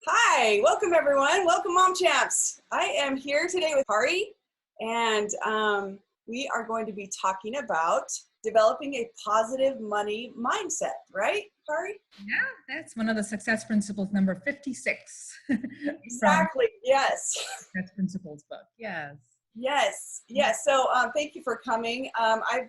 Hi, welcome everyone. Welcome Mom Champs. I am here today with Hari, and we are going to be talking about developing a positive money mindset, right, Hari? Yeah, that's one of the success principles, number 56 from Exactly, yes. Success Principles book. Yes. Yes. So thank you for coming. I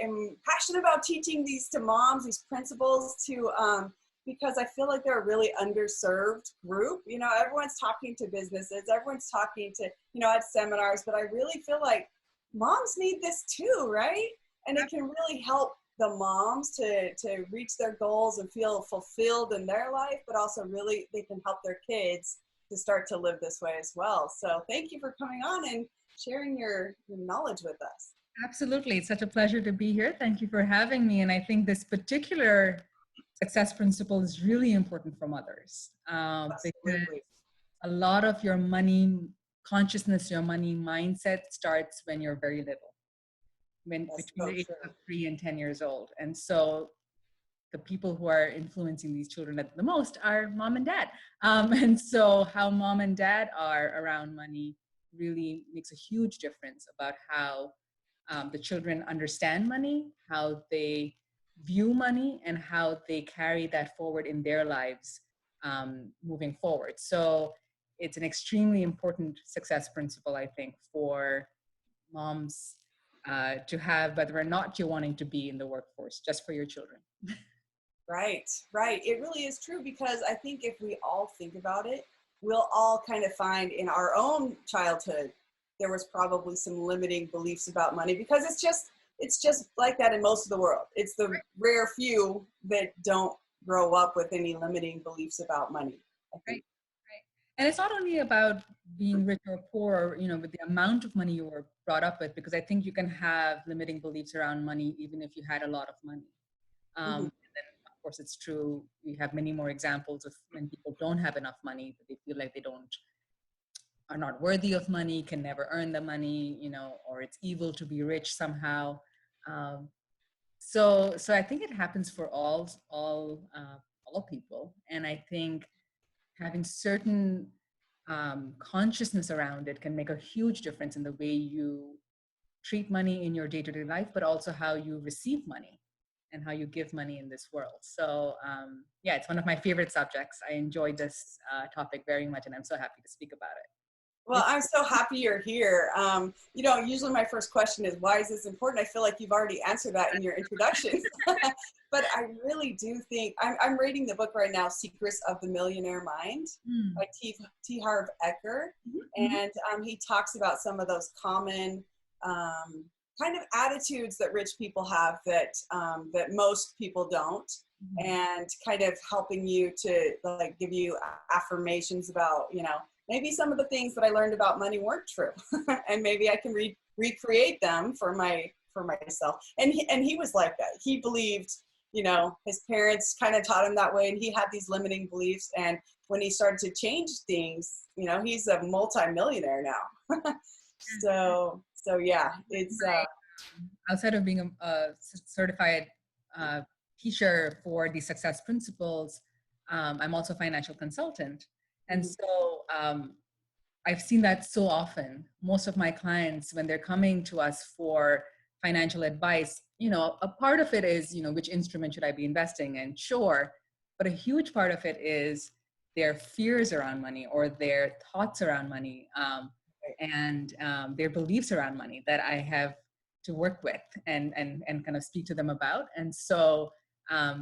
am passionate about teaching these to moms, these principles to, because I feel like they're a really underserved group. You know, everyone's talking to businesses, everyone's talking to, at seminars, but I really feel like moms need this too, right? And it can really help the moms to reach their goals and feel fulfilled in their life, but also really they can help their kids to start to live this way as well. So thank you for coming on and sharing your knowledge with us. Absolutely. It's such a pleasure to be here. Thank you for having me. And I think this particular success principle is really important for mothers because Absolutely. a lot of your money consciousness, your money mindset starts when you're very little, when That's between so the age true. of 3 and 10 years old. And so the people who are influencing these children at the most are mom and dad. And so how mom and dad are around money really makes a huge difference about how the children understand money, how they view money, and how they carry that forward in their lives moving forward. So it's an extremely important success principle, I think, for moms to have, whether or not you're wanting to be in the workforce, just for your children. Right. It really is true because I think if we all think about it, we'll all kind of find in our own childhood there was probably some limiting beliefs about money because it's just like that in most of the world. It's the rare few that don't grow up with any limiting beliefs about money, I think. Right, right. And it's not only about being rich or poor, or, with the amount of money you were brought up with, because I think you can have limiting beliefs around money even if you had a lot of money. Mhm. And then, of course, it's true. We have many more examples of when people don't have enough money, but they feel like they don't are not worthy of money, can never earn the money, or it's evil to be rich somehow. Um, so I think it happens for all people, and I think having certain consciousness around it can make a huge difference in the way you treat money in your day-to-day life, but also how you receive money and how you give money in this world. So yeah, it's one of my favorite subjects. I enjoyed this topic very much, and I'm so happy to speak about it. Well, I'm so happy you're here. Usually my first question is, why is this important? I feel like you've already answered that in your introduction. But I really do think, I'm reading the book right now, Secrets of the Millionaire Mind Mm. by T. Harv Eker. Mhm. And he talks about some of those common kind of attitudes that rich people have that most people don't. Mhm. And kind of helping you to like give you affirmations about, maybe some of the things that I learned about money weren't true, and maybe I can recreate them for myself. And he was like that. He believed, his parents kind of taught him that way, and he had these limiting beliefs. And when he started to change things, he's a multi-millionaire now. So yeah, it's Outside of being a certified uh, teacher for the success principles, I'm also a financial consultant. And mhm, so I've seen that so often. Most of my clients, when they're coming to us for financial advice, a part of it is, which instrument should I be investing in? Sure. But a huge part of it is their fears around money or their thoughts around money, and their beliefs around money that I have to work with and kind of speak to them about. And so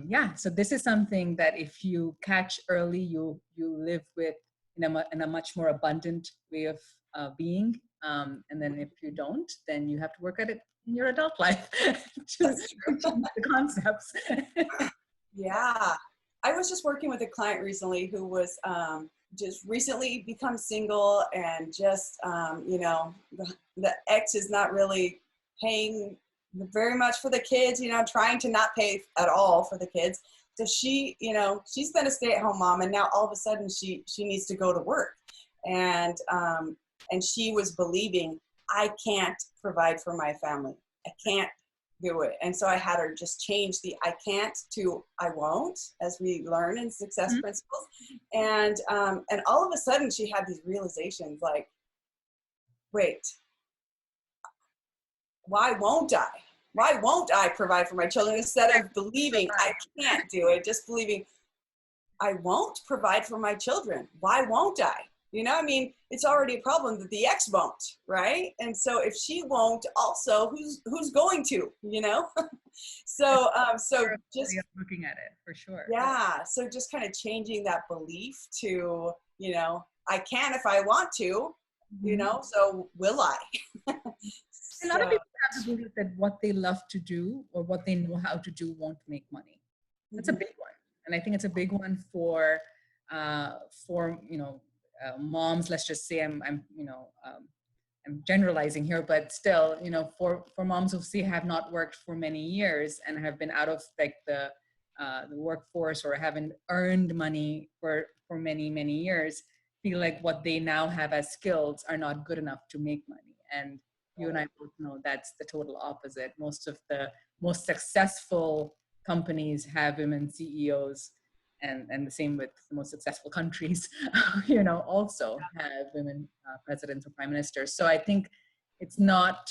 yeah, so this is something that if you catch early, you live with in a much more abundant way of being. And then if you don't, then you have to work at it in your adult life to that's true. change the concepts. Yeah. I was just working with a client recently who was just recently become single and just, the ex is not really paying very much for the kids, trying to not pay at all for the kids. So she's been a stay-at-home mom, and now all of a sudden she needs to go to work. And she was believing, I can't provide for my family. I can't do it. And so I had her just change the I can't to I won't, as we learn in success Mhm. principles. And all of a sudden she had these realizations like, wait, why won't I? Why won't I provide for my children? Instead of believing I can't do it, just believing I won't provide for my children. Why won't I? You know, I mean, it's already a problem that the ex won't, right? And so if she won't, also, who's going to? You know, That's so a way just of looking at it for sure. yeah, so just kind of changing that belief to, you know, I can if I want to, you Mhm. know, so will I? A lot of So people have the belief that what they love to do or what they know how to do won't make money. That's a mhm, big one, and I think it's a big one for moms. Let's just say I'm generalizing here, but still, for moms who say have not worked for many years and have been out of like the workforce or haven't earned money for many years, feel like what they now have as skills are not good enough to make money. And you and I both know that's the total opposite. Most of the most successful companies have women CEOs, and the same with the most successful countries, also have women presidents or prime ministers. So I think it's not,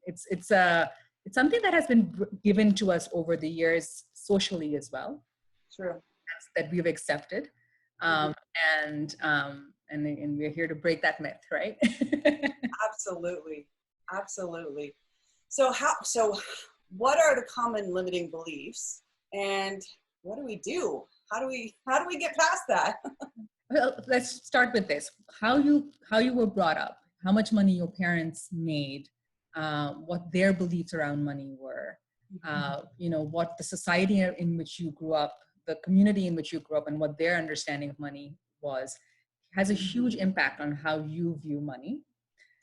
it's something that has been given to us over the years socially as well, true. that we've accepted. Mhm. Um, and we're here to break that myth, right? Absolutely. Absolutely. So what are the common limiting beliefs and what do we do? How do we get past that? Well, let's start with this. How you were brought up, how much money your parents made, what their beliefs around money were, what the society in which you grew up, the community in which you grew up, and what their understanding of money was, has a huge impact on how you view money.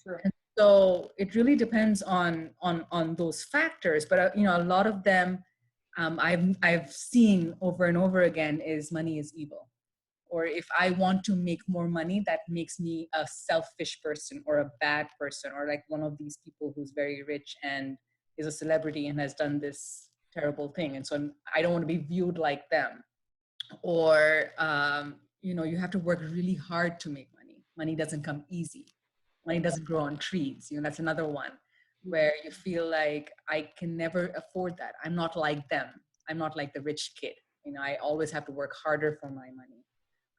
True. And so it really depends on those factors. But a lot of them, I've seen over and over again, is money is evil, or if I want to make more money, that makes me a selfish person or a bad person, or like one of these people who's very rich and is a celebrity and has done this terrible thing. And so I don't want to be viewed like them. Or, you have to work really hard to make money. Money doesn't come easy. Money doesn't grow on trees. That's another one where you feel like I can never afford that. I'm not like them. I'm not like the rich kid. I always have to work harder for my money,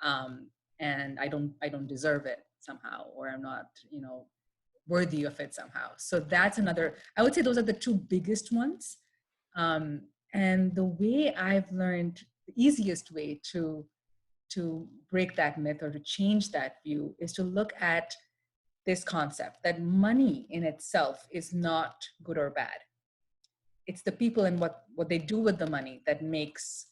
um, and I don't deserve it somehow, or I'm not worthy of it somehow. So that's another. I would say those are the two biggest ones. Um, and the way I've learned, the easiest way to break that myth or to change that view is to look at this concept that money in itself is not good or bad. It's the people and what they do with the money that makes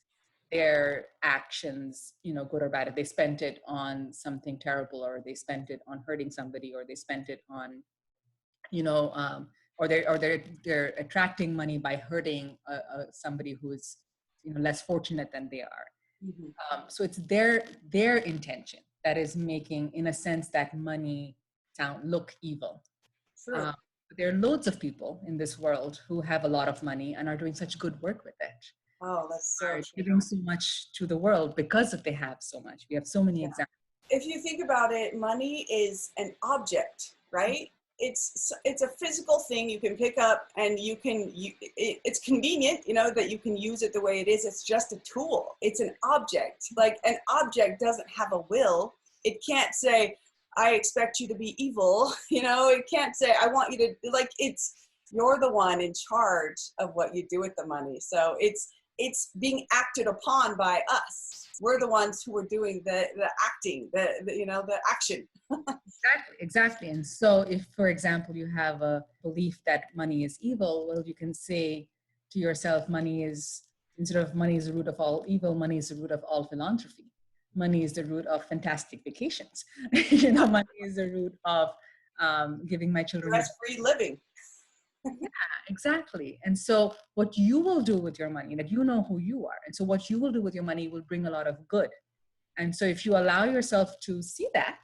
their actions good or bad. If they spent it on something terrible, or they spent it on hurting somebody, or they spent it on you know or they're attracting money by hurting somebody who's less fortunate than they are. Mhm. So it's their intention that is making, in a sense, that money look evil. True. um, but there are loads of people in this world who have a lot of money and are doing such good work with it, Oh, that's so are true. giving so much to the world because they have so much. We have so many Yeah. examples. If you think about it, money is an object, right? It's a physical thing you can pick up and it's convenient, that you can use it the way it is. It's just a tool. It's an object. Like an object doesn't have a will. It can't say, I expect you to be evil. It can't say, I want you to, like, you're the one in charge of what you do with the money. So it's being acted upon by us. We're the ones who are doing the acting, the action. Exactly. And so if, for example, you have a belief that money is evil, well, you can say to yourself, instead of money is the root of all evil, money is the root of all philanthropy. Money is the root of fantastic vacations. Money is the root of giving my children the. That's free living. Yeah, exactly. And so what you will do with your money, that who you are. And so what you will do with your money will bring a lot of good. And so if you allow yourself to see that,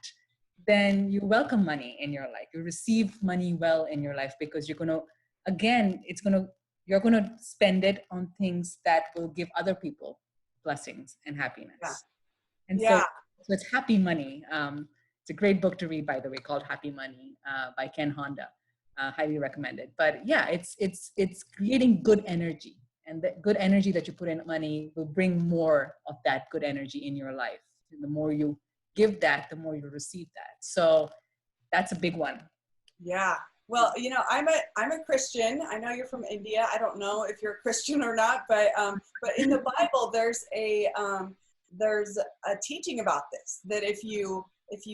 then you welcome money in your life. You receive money well in your life, because you're going to, again, it's going to you're going to spend it on things that will give other people blessings and Yeah. happiness. And so, Yeah. so it's Happy Money. It's a great book to read, by the way, called Happy Money by Ken Honda. Highly recommended. But yeah, it's creating good energy, and the good energy that you put in money will bring more of that good energy in your life. And the more you give that, the more you receive that. So that's a big one. Yeah. Well, you know, I'm a Christian. I know you're from India. I don't know if you're a Christian or not, but in the Bible there's a teaching about this, that if you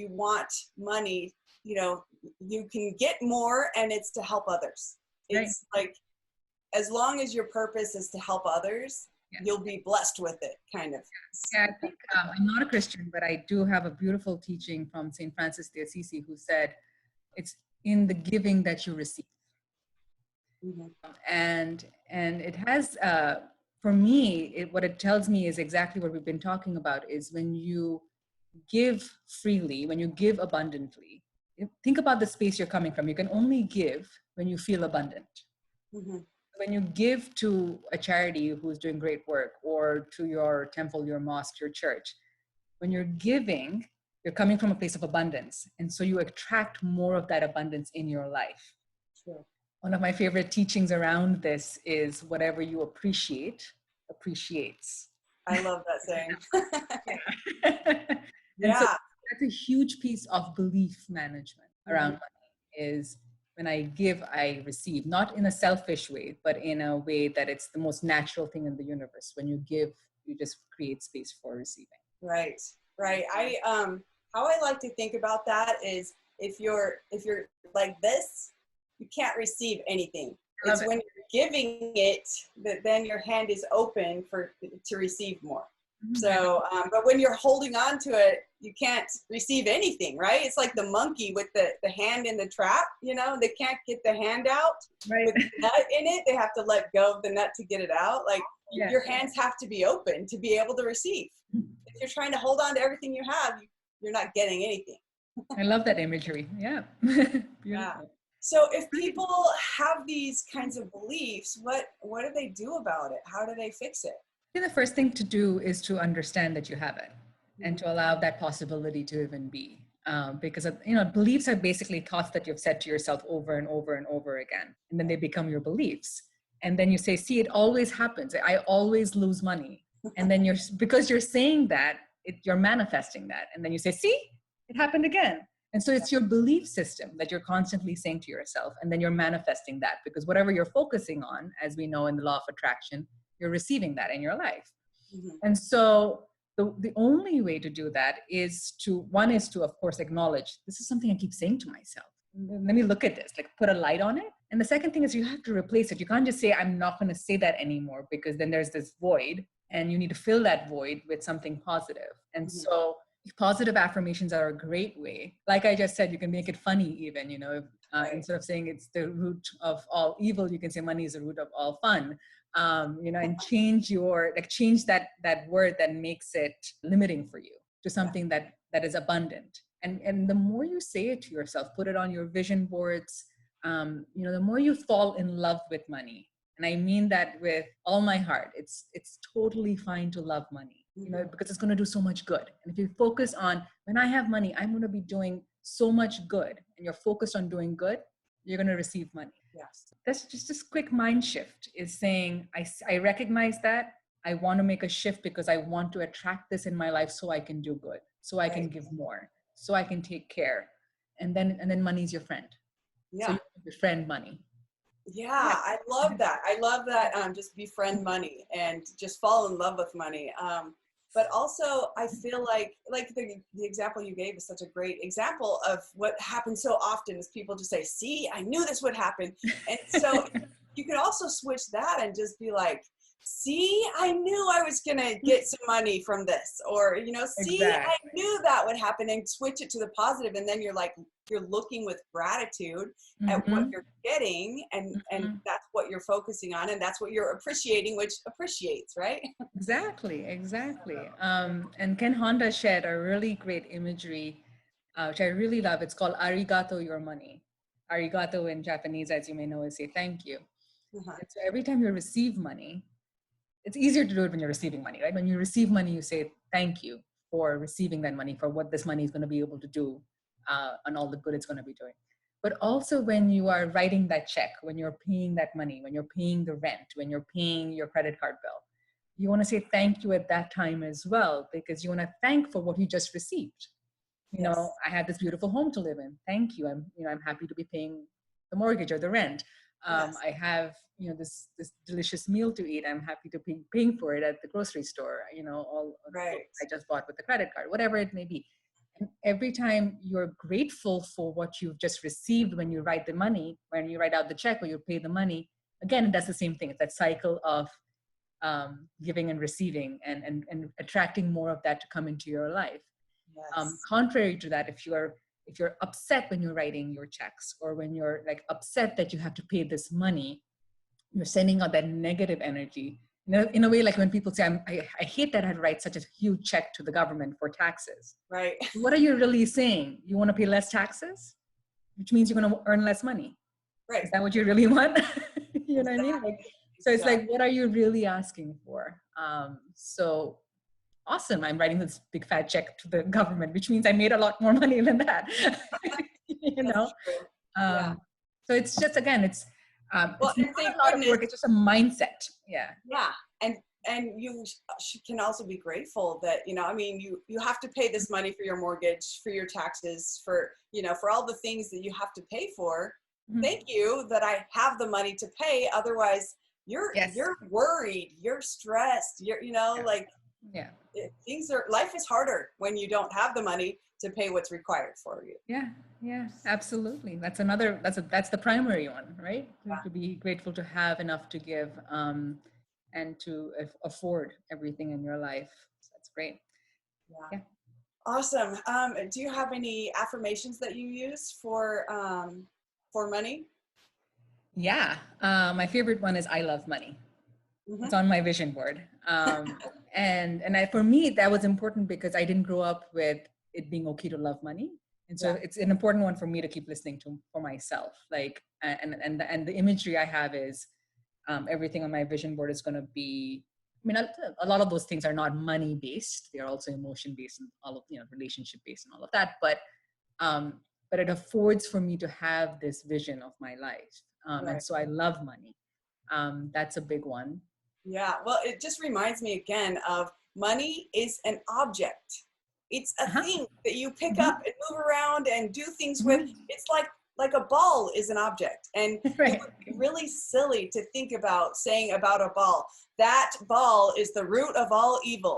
want money, you know, you can get more, and it's to help others. Right. It's like, as long as your purpose is to help others, Yeah. you'll be blessed with it, kind of. Yeah, I think I'm not a Christian, but I do have a beautiful teaching from St. Francis de Assisi, who said, it's in the giving that you receive. Mm-hmm. And it has, for me, what it tells me is exactly what we've been talking about, is when you give freely, when you give abundantly, think about the space you're coming from. You can only give when you feel abundant. Mm-hmm. When you give to a charity who's doing great work, or to your temple, your mosque, your church, when you're giving, you're coming from a place of abundance. And so you attract more of that abundance in your life. Sure. One of my favorite teachings around this is, whatever you appreciate, appreciates. I love that saying. And so Yeah. that's a huge piece of belief management around money, is when I give, I receive, not in a selfish way, but in a way that it's the most natural thing in the universe. When you give, you just create space for receiving. Right. Right. How I like to think about that is, if you're like this, you can't receive anything. It's when you're giving it that then your hand is open to receive more. So, but when you're holding on to it, you can't receive anything, right? It's like the monkey with the hand in the trap, you know, they can't get the hand out with the nut in it. They have to let go of the nut to get it out. Like, your hands have to be open to be able to receive. If you're trying to hold on to everything you have, you're not getting anything. I love that imagery. Yeah. Yeah. So if people have these kinds of beliefs, what do they do about it? How do they fix it? I think the first thing to do is to understand that you have it, and to allow that possibility to even be. Because beliefs are basically thoughts that you've said to yourself over and over and over again, and then they become your beliefs. And then you say, see, it always happens. I always lose money. And then because you're saying that, you're manifesting that. And then you say, see, it happened again. And so it's your belief system that you're constantly saying to yourself, and then you're manifesting that, because whatever you're focusing on, as we know in the law of attraction, you're receiving that in your life. And so the only way to do that is to, of course, acknowledge, this is something I keep saying to myself. Let me look at this, like put a light on it. And the second thing is, you have to replace it. You can't just say, I'm not going to say that anymore, because then there's this void, and you need to fill that void with something positive. And so positive affirmations are a great way. Like I just said, you can make it funny even, instead of saying it's the root of all evil, you can say money is the root of all fun. And change that word that makes it limiting for you to something that is abundant. And the more you say it to yourself, put it on your vision boards, the more you fall in love with money. And I mean that with all my heart. It's totally fine to love money, because it's going to do so much good. And if you focus on, when I have money, I'm going to be doing so much good, and you're focused on doing good, you're going to receive money. Yes. That's just this quick mind shift, is saying, I recognize that. I want to make a shift because I want to attract this in my life, so I can do good, so I can give more, so I can take care. And then money is your friend. Yeah. So you befriend money. Yeah, I love that. I love that. Just befriend money and just fall in love with money. But also, I feel like the example you gave is such a great example of what happens so often, is people just say, see, I knew this would happen. And so you could also switch that and just be like, see, I knew I was going to get some money from this, or, see, I knew that would happen, and switch it to the positive. And then you're looking with gratitude at what you're getting, and that's what you're focusing on, and that's what you're appreciating, which appreciates, right? Exactly. And Ken Honda shared a really great imagery, which I really love. It's called arigato your money. Arigato in Japanese, as you may know, is say thank you. Uh-huh. And so every time you receive money, it's easier to do it when you're receiving money, right? When you receive money, you say thank you for receiving that money, for what this money is going to be able to do, and all the good it's going to be doing. But also when you are writing that check, when you're paying that money, when you're paying the rent, when you're paying your credit card bill, you want to say thank you at that time as well, because you want to thank for what you just received. You know, Yes. I had this beautiful home to live in. Thank you. I'm happy to be paying the mortgage or the rent. Yes. I have, this delicious meal to eat. I'm happy to be paying for it at the grocery store. All of the Right. food I just bought with the credit card, whatever it may be. And every time you're grateful for what you've just received, when you write the money, when you write out the check or you pay the money, again, it does the same thing. It's that cycle of giving and receiving, and attracting more of that to come into your life. Yes. Contrary to that, if you're upset when you're writing your checks, or when you're like upset that you have to pay this money, you're sending out that negative energy. In a way, like when people say, I hate that I had to write such a huge check to the government for taxes. Right. What are you really saying? You want to pay less taxes, which means you're going to earn less money. Right. Is that what you really want? You know what I mean? Exactly. So it's like, Exactly. what are you really asking for? So awesome, I'm writing this big fat check to the government, which means I made a lot more money than that. you know That's true. Yeah. um, so it's just, again, Well, it's not and thank a lot of goodness. work, it's just a mindset. Yeah. Yeah. And you can also be grateful that, I mean, you have to pay this money for your mortgage, for your taxes, for, for all the things that you have to pay for. Mhm. Thank you that I have the money to pay. Otherwise, Yes. you're worried, you're stressed, Yeah. like Yeah. life is harder when you don't have the money to pay what's required for you. Yeah. Yeah, absolutely. That's the primary one, right? To be grateful to have enough to give, and to afford everything in your life. So that's great. Yeah. Yeah. Awesome. Do you have any affirmations that you use for money? Yeah. My favorite one is I love money. It's Mm-hmm. on my vision board. For me, that was important because I didn't grow up with it being okay to love money. And so Yeah. it's an important one for me to keep listening to for myself. Like, and the imagery I have is, everything on my vision board is going to be, I mean, a lot of those things are not money based. They're also emotion based, and all of, relationship based and all of that. But it affords for me to have this vision of my life. And Right. so I love money. That's a big one. Yeah. Well, it just reminds me again of money is an object. It's a Uh-huh. thing that you pick Mhm. up and move around and do things with. Mhm. It's like a ball is an object. And it Right. would be really silly to think about saying about a ball, that ball is the root of all evil.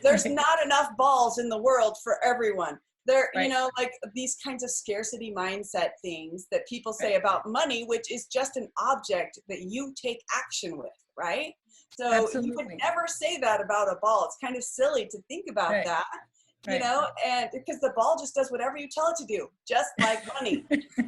There's Right. not enough balls in the world for everyone. There, Right. like these kinds of scarcity mindset things that people say Right. about money, which is just an object that you take action with, right? So you would Absolutely. never say that about a ball. It's kind of silly to think about Right. that, Right. and because the ball just does whatever you tell it to do, just like money.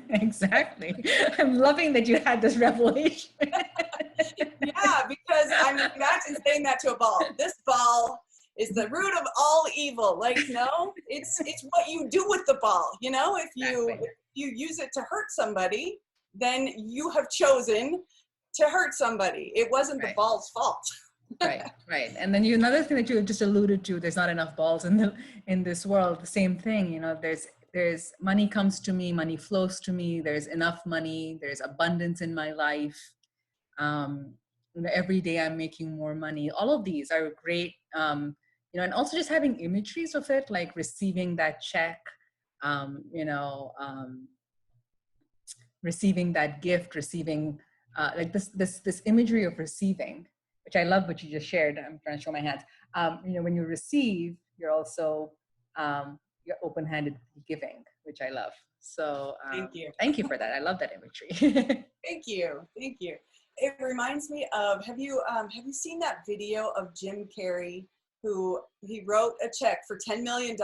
Exactly. I'm loving that you had this revelation. Yeah, because I mean, imagine saying that to a ball. This ball is the root of all evil. Like, no, it's what you do with the ball. Exactly. If you use it to hurt somebody, then you have chosen to hurt somebody. It wasn't the Right. ball's fault. Right. Right. And then another thing that you just alluded to, there's not enough balls in this world. The same thing, there's money comes to me, money flows to me, there's enough money, there's abundance in my life. um, every day I'm making more money. All of these are great. And also just having imageries of it, like receiving that check, um, you know, um, receiving that gift, receiving like this imagery of receiving, which I love what you just shared. I'm trying to show my hands. When you receive, you're also you're open-handed giving, which I love. So Thank you. thank you for that. I love that imagery. Thank you. Thank you. It reminds me of, have you seen that video of Jim Carrey, who he wrote a check for $10 million,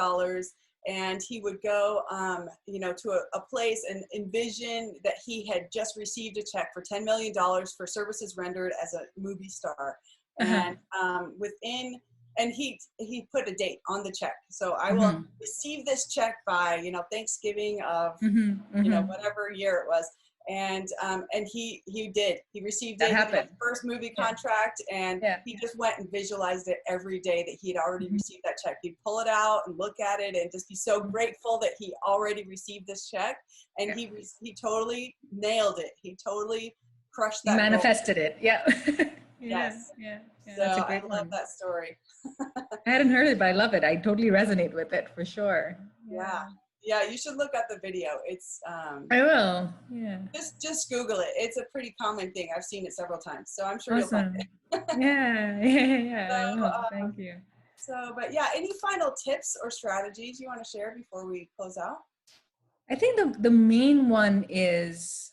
and he would go, to a place and envision that he had just received a check for $10 million for services rendered as a movie star. Uh-huh. And and he put a date on the check. So I will Mhm. receive this check by, Thanksgiving of, Mhm. Mhm. whatever year it was. And he received That it. He got happened. his first movie Yeah. contract, and Yeah. he just went and visualized it every day that he had already Mhm. received that check. He'd pull it out and look at it and just be so grateful that he already received this check. And Yeah. he totally nailed it. He totally crushed He that goal. manifested it. Yeah. Yeah. Yes. Yeah. Yeah. So That's a I great love one. that story. I hadn't heard it, but I love it. I totally resonate with it for sure. Yeah. Yeah. Yeah, you should look at the video. It's I will. Yeah. just Google it. It's a pretty common thing. I've seen it several times, so I'm sure you'll find Awesome. it. Yeah. Yeah. Yeah. So, I will. Thank you. but yeah, any final tips or strategies you want to share before we close out? I think the main one is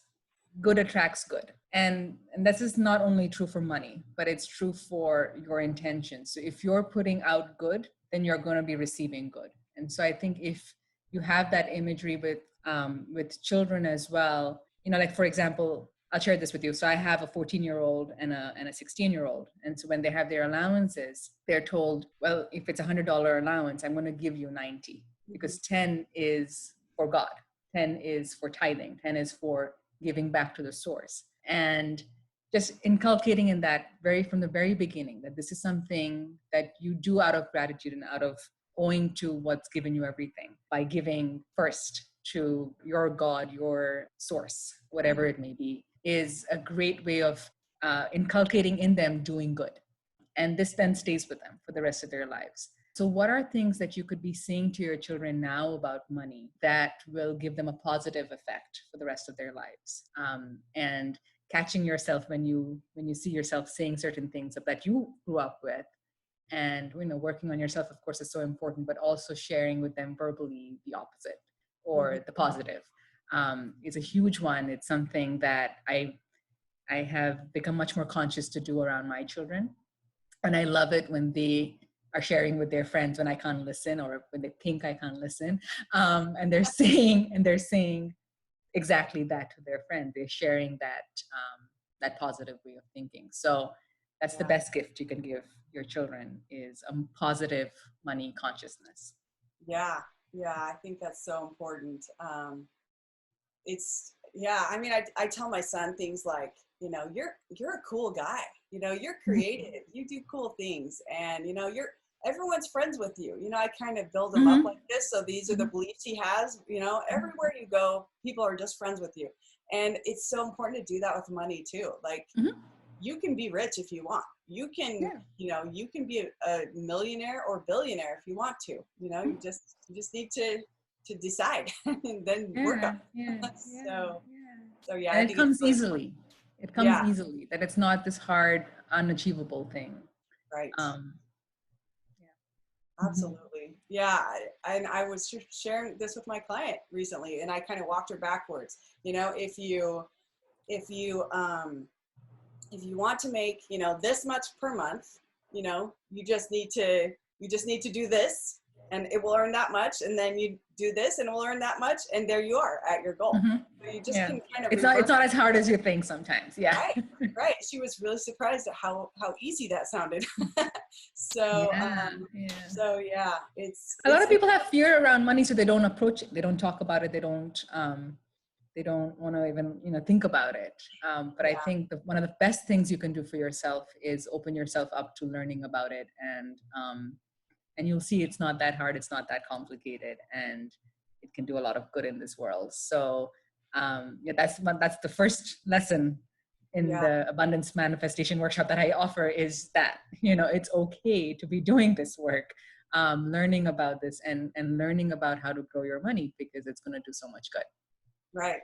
good attracts good. And this is not only true for money, but it's true for your intentions. So if you're putting out good, then you're going to be receiving good. And so I think if you have that imagery with children as well, like for example, I'll share this with you. So I have a 14-year-old and a 16-year-old. And so when they have their allowances, they're told, well, if it's $100 allowance, I'm going to give you 90 because 10 is for God. 10 is for tithing. 10 is for giving back to the source. And just inculcating in that from the very beginning, that this is something that you do out of gratitude and out of owing to what's given you everything by giving first to your God, your source, whatever it may be, is a great way of inculcating in them doing good. And this then stays with them for the rest of their lives. So what are things that you could be saying to your children now about money that will give them a positive effect for the rest of their lives? And catching yourself when you see yourself saying certain things that you grew up with, and working on yourself, of course, is so important, but also sharing with them verbally the opposite or the positive is a huge one. It's something that I have become much more conscious to do around my children. And I love it when they are sharing with their friends when I can't listen, or when they think I can't listen, and they're saying exactly that to their friend. They're sharing that positive way of thinking. So that's the best gift you can give your children, is a positive money consciousness. Yeah, I think that's so important. I mean, I tell my son things like, you're a cool guy, you're creative, you do cool things, and everyone's friends with you. I kind of build him up like this. So these are the beliefs he has. Everywhere you go, people are just friends with you. And it's so important to do that with money too. Like, you can be rich if you want. You can, you can be a millionaire or billionaire if you want to. You just need to decide and then work on it. So yeah, And I it think it's comes really easily. It comes easily. That it's not this hard, unachievable thing. right. Yeah. Absolutely. Yeah. And I was sharing this with my client recently, and I kind of walked her backwards. If you want to make, this much per month, you just need to do this, and it will earn that much. And then you do this and it will earn that much. And there you are at your goal. So you just can kind of it's not as hard as you think sometimes. Yeah. Right. She was really surprised at how easy that sounded. So it's a lot of people have fear around money, so they don't approach it. They don't talk about it. They don't want to even think about it. But I think one of the best things you can do for yourself is open yourself up to learning about it, and you'll see it's not that hard, it's not that complicated, and it can do a lot of good in this world. So that's the first lesson in the abundance manifestation workshop that I offer, is that it's okay to be doing this work, learning about this and learning about how to grow your money, because it's going to do so much good. Right.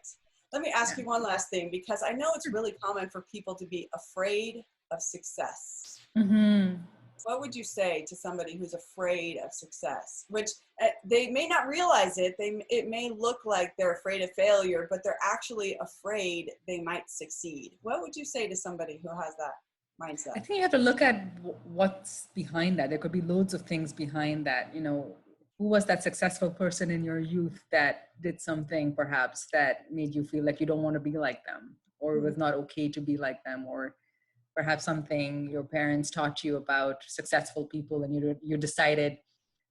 Let me ask you one last thing, because I know it's really common for people to be afraid of success. What would you say to somebody who's afraid of success, which they may not realize it? It may look like they're afraid of failure, but they're actually afraid they might succeed. What would you say to somebody who has that mindset? I think you have to look at what's behind that. There could be loads of things behind that. Who was that successful person in your youth that did something perhaps that made you feel like you don't want to be like them, or it was not okay to be like them, or perhaps something your parents taught you about successful people, and you decided,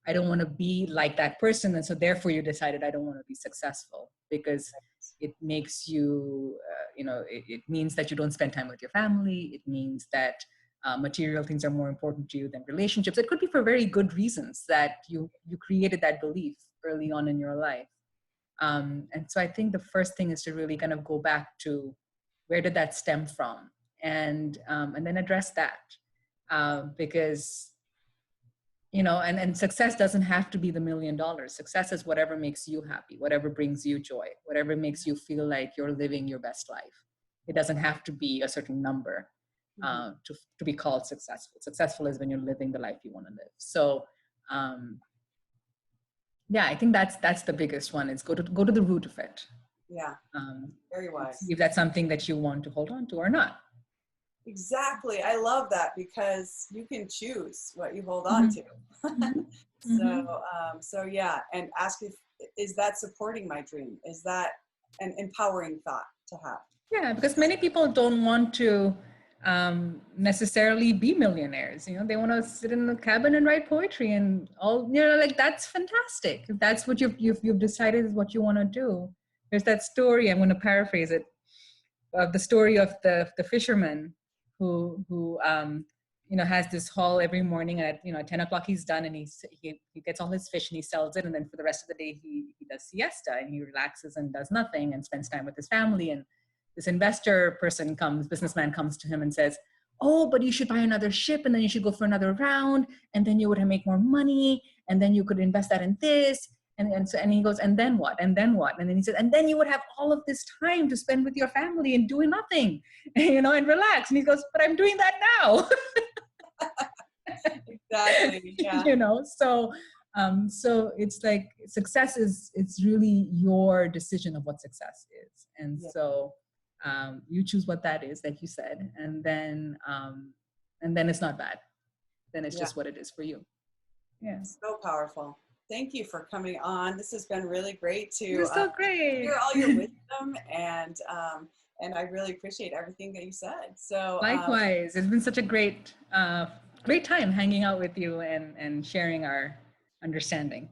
I don't want to be like that person, and so therefore you decided, I don't want to be successful. Because It makes you, it means that you don't spend time with your family. It means that material things are more important to you than relationships. It could be for very good reasons that you created that belief early on in your life. And so I think the first thing is to really kind of go back to where did that stem from, and then address that, because and success doesn't have to be the $1 million. Success is whatever makes you happy, whatever brings you joy, whatever makes you feel like you're living your best life. It doesn't have to be a certain number to be called successful. Successful is when you're living the life you want to live. So yeah, I think that's the biggest one, is go to the root of it. Yeah, very wise. See if that's something that you want to hold on to or not. Exactly. I love that, because you can choose what you hold on to. So yeah, and ask if, is that supporting my dream? Is that an empowering thought to have? Yeah, because many people don't want to necessarily be millionaires. They want to sit in a cabin and write poetry and all. Like, that's fantastic. If that's what you've decided is what you want to do. There's that story. I'm going to paraphrase it, of the story of the fisherman who has this haul every morning at 10 o'clock. He's done, and he gets all his fish and he sells it, and then for the rest of the day he does siesta and he relaxes and does nothing and spends time with his family. And this businessman comes to him and says, oh, but you should buy another ship, and then you should go for another round, and then you would make more money, and then you could invest that in this. And he goes, and then what? And then what? And then he said, and then you would have all of this time to spend with your family and doing nothing, and relax. And he goes, but I'm doing that now. Exactly. Yeah. So it's like, success it's really your decision of what success is. And so you choose what that is, like you said, and then it's not bad. Then it's just what it is for you. Yeah. So powerful. Thank you for coming on. This has been really great to You're so great. hear all your wisdom, and I really appreciate everything that you said. So likewise, it's been such a great time hanging out with you and sharing our understanding.